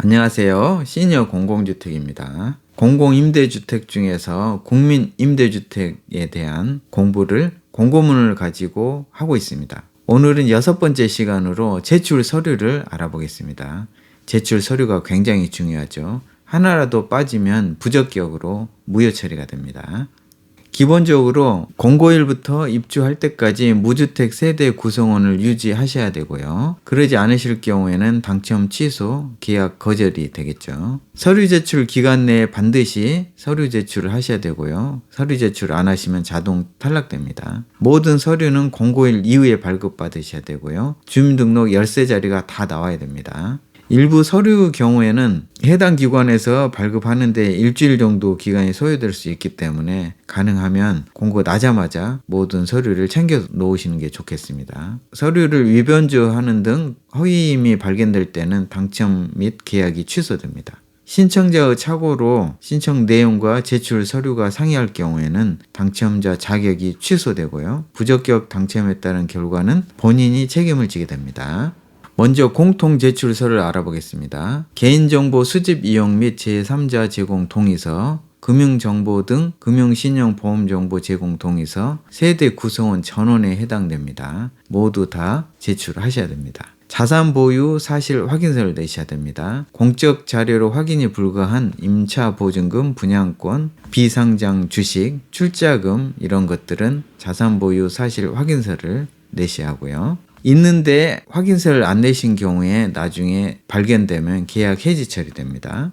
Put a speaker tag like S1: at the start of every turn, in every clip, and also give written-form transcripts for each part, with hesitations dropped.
S1: 안녕하세요. 시니어 공공주택입니다. 공공임대주택 중에서 국민임대주택에 대한 공부를 공고문을 가지고 하고 있습니다. 오늘은 6번째 시간으로 제출 서류를 알아보겠습니다. 제출 서류가 굉장히 중요하죠. 하나라도 빠지면 부적격으로 무효 처리가 됩니다. 기본적으로 공고일부터 입주할 때까지 무주택 세대 구성원을 유지하셔야 되고요. 그러지 않으실 경우에는 당첨 취소, 계약 거절이 되겠죠. 서류 제출 기간 내에 반드시 서류 제출을 하셔야 되고요. 서류 제출 안 하시면 자동 탈락됩니다. 모든 서류는 공고일 이후에 발급받으셔야 되고요. 주민등록 열쇠 자리가 다 나와야 됩니다. 일부 서류 경우에는 해당 기관에서 발급하는데 일주일 정도 기간이 소요될 수 있기 때문에 가능하면 공고 나자마자 모든 서류를 챙겨 놓으시는 게 좋겠습니다. 서류를 위변조하는 등 허위임이 발견될 때는 당첨 및 계약이 취소됩니다. 신청자의 착오로 신청 내용과 제출 서류가 상이할 경우에는 당첨자 자격이 취소되고요. 부적격 당첨에 따른 결과는 본인이 책임을 지게 됩니다. 먼저 공통제출서를 알아보겠습니다. 개인정보 수집 이용 및 제3자 제공 동의서, 금융정보 등 금융신용보험정보 제공 동의서, 세대 구성원 전원에 해당됩니다. 모두 다 제출하셔야 됩니다. 자산 보유 사실 확인서를 내셔야 됩니다. 공적 자료로 확인이 불가한 임차 보증금, 분양권, 비상장 주식, 출자금 이런 것들은 자산 보유 사실 확인서를 내셔야 하고요. 있는데 확인서를 안 내신 경우에 나중에 발견되면 계약 해지 처리됩니다.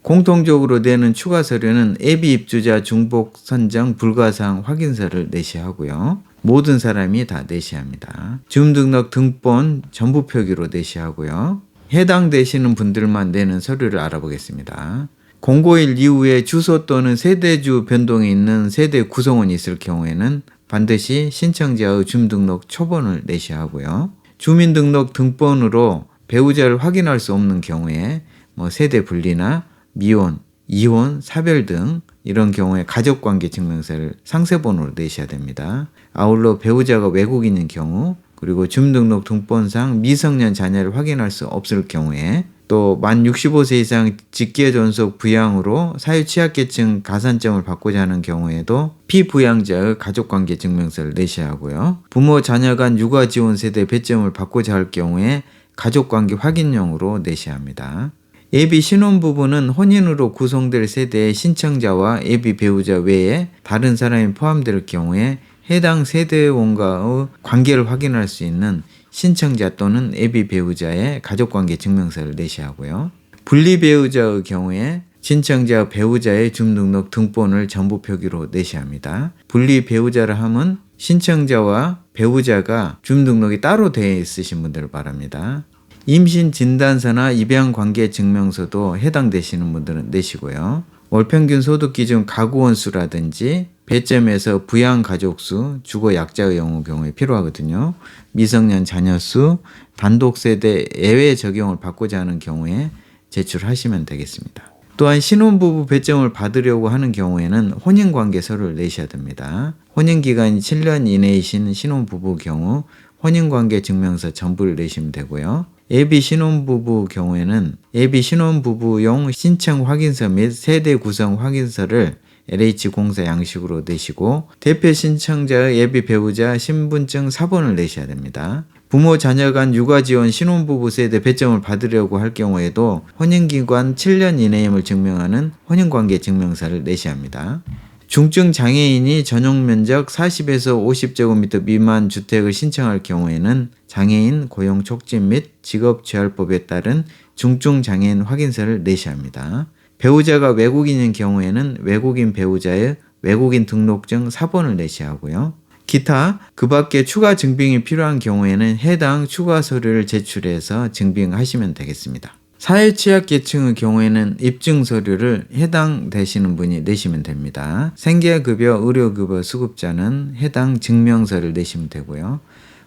S1: 공통적으로 내는 추가 서류는 예비 입주자 중복 선정 불가사항 확인서를 내셔야 하고요. 모든 사람이 다 내셔야 합니다. 주민등록 등본 전부 표기로 내셔야 하고요. 해당되시는 분들만 내는 서류를 알아보겠습니다. 공고일 이후에 주소 또는 세대주 변동이 있는 세대 구성원이 있을 경우에는 반드시 신청자의 주민등록 초본을 내셔야 하고요. 주민등록 등본으로 배우자를 확인할 수 없는 경우에 세대 분리나 미혼, 이혼, 사별 등 이런 경우에 가족관계 증명서를 상세본으로 내셔야 됩니다. 아울러 배우자가 외국인인 경우 그리고 주민등록 등본상 미성년 자녀를 확인할 수 없을 경우에 또 만 65세 이상 직계존속 부양으로 사회취약계층 가산점을 받고자 하는 경우에도 피부양자의 가족관계 증명서를 내셔야 하고요. 부모 자녀 간 육아지원 세대 배점을 받고자 할 경우에 가족관계 확인용으로 내셔야 합니다. 예비 신혼부부는 혼인으로 구성될 세대의 신청자와 예비 배우자 외에 다른 사람이 포함될 경우에 해당 세대원과의 관계를 확인할 수 있는 신청자 또는 예비 배우자의 가족관계 증명서를 내셔야 하고요. 분리 배우자의 경우에 신청자 배우자의 주민등록 등본을 전부 표기로 내셔야 합니다. 분리 배우자라 함은 신청자와 배우자가 주민등록이 따로 되어 있으신 분들을 말합니다. 임신 진단서나 입양 관계 증명서도 해당되시는 분들은 내시고요. 월평균 소득 기준 가구원 수라든지 배점에서 부양 가족 수, 주거 약자의 경우에 필요하거든요. 미성년 자녀 수, 단독 세대 예외 적용을 받고자 하는 경우에 제출하시면 되겠습니다. 또한 신혼부부 배점을 받으려고 하는 경우에는 혼인관계서를 내셔야 됩니다. 혼인기간이 7년 이내이신 신혼부부 경우 혼인관계 증명서 전부를 내시면 되고요. 예비 신혼부부 경우에는 예비 신혼부부용 신청 확인서 및 세대 구성 확인서를 LH공사 양식으로 내시고 대표 신청자의 예비 배우자 신분증 사본을 내셔야 됩니다. 부모 자녀 간 육아지원 신혼부부 세대 배점을 받으려고 할 경우에도 혼인기간 7년 이내임을 증명하는 혼인관계 증명서를 내셔야 합니다. 중증 장애인이 전용 면적 40에서 50제곱미터 미만 주택을 신청할 경우에는 장애인 고용 촉진 및 직업재활법에 따른 중증 장애인 확인서를 내셔야 합니다. 배우자가 외국인인 경우에는 외국인 배우자의 외국인 등록증 사본을 내셔야 하고요. 기타 그 밖에 추가 증빙이 필요한 경우에는 해당 추가 서류를 제출해서 증빙하시면 되겠습니다. 사회취약계층의 경우에는 입증 서류를 해당되시는 분이 내시면 됩니다. 생계급여, 의료급여 수급자는 해당 증명서를 내시면 되고요.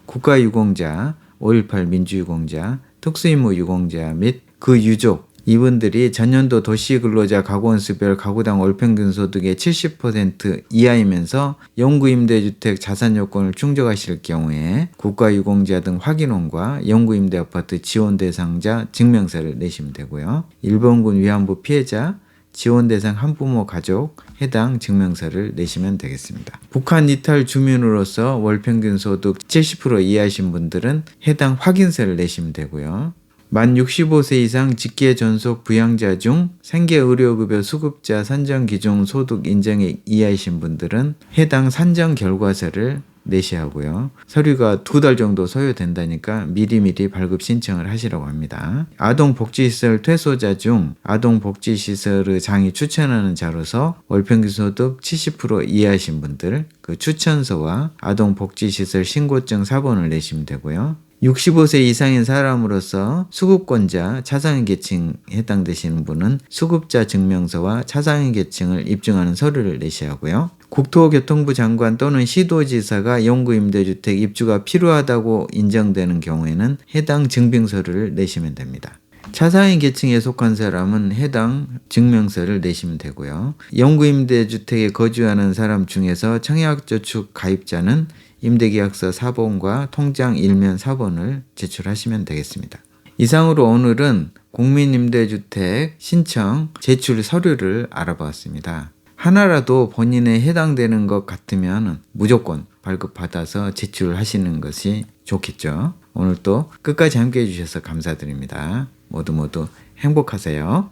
S1: 국가유공자, 5.18 민주유공자, 특수임무 유공자 및 그 유족, 이분들이 전년도 도시근로자 가구원수별 가구당 월평균 소득의 70% 이하이면서 영구임대주택 자산요건을 충족하실 경우에 국가유공자 등 확인원과 영구임대아파트 지원대상자 증명서를 내시면 되고요. 일본군 위안부 피해자, 지원대상 한부모 가족 해당 증명서를 내시면 되겠습니다. 북한 이탈 주민으로서 월평균 소득 70% 이하이신 분들은 해당 확인서를 내시면 되고요. 만 65세 이상 직계 전속 부양자 중 생계의료급여 수급자 산정 기준 소득 인정액 이하이신 분들은 해당 산정 결과서를 내셔야 하고요. 서류가 2달 정도 소요된다니까 미리미리 발급 신청을 하시라고 합니다. 아동복지시설 퇴소자 중 아동복지시설의 장이 추천하는 자로서 월평균 소득 70% 이하이신 분들 그 추천서와 아동복지시설 신고증 사본을 내시면 되고요. 65세 이상인 사람으로서 수급권자 차상위 계층에 해당되시는 분은 수급자 증명서와 차상위 계층을 입증하는 서류를 내셔야 하고요. 국토교통부 장관 또는 시도지사가 영구임대주택 입주가 필요하다고 인정되는 경우에는 해당 증빙서류를 내시면 됩니다. 차상위 계층에 속한 사람은 해당 증명서를 내시면 되고요. 영구임대주택에 거주하는 사람 중에서 청약저축 가입자는 임대계약서 사본과 통장 일면 사본을 제출하시면 되겠습니다. 이상으로 오늘은 국민임대주택 신청 제출 서류를 알아보았습니다. 하나라도 본인에 해당되는 것 같으면 무조건 발급받아서 제출하시는 것이 좋겠죠. 오늘 또 끝까지 함께 해주셔서 감사드립니다. 모두 행복하세요.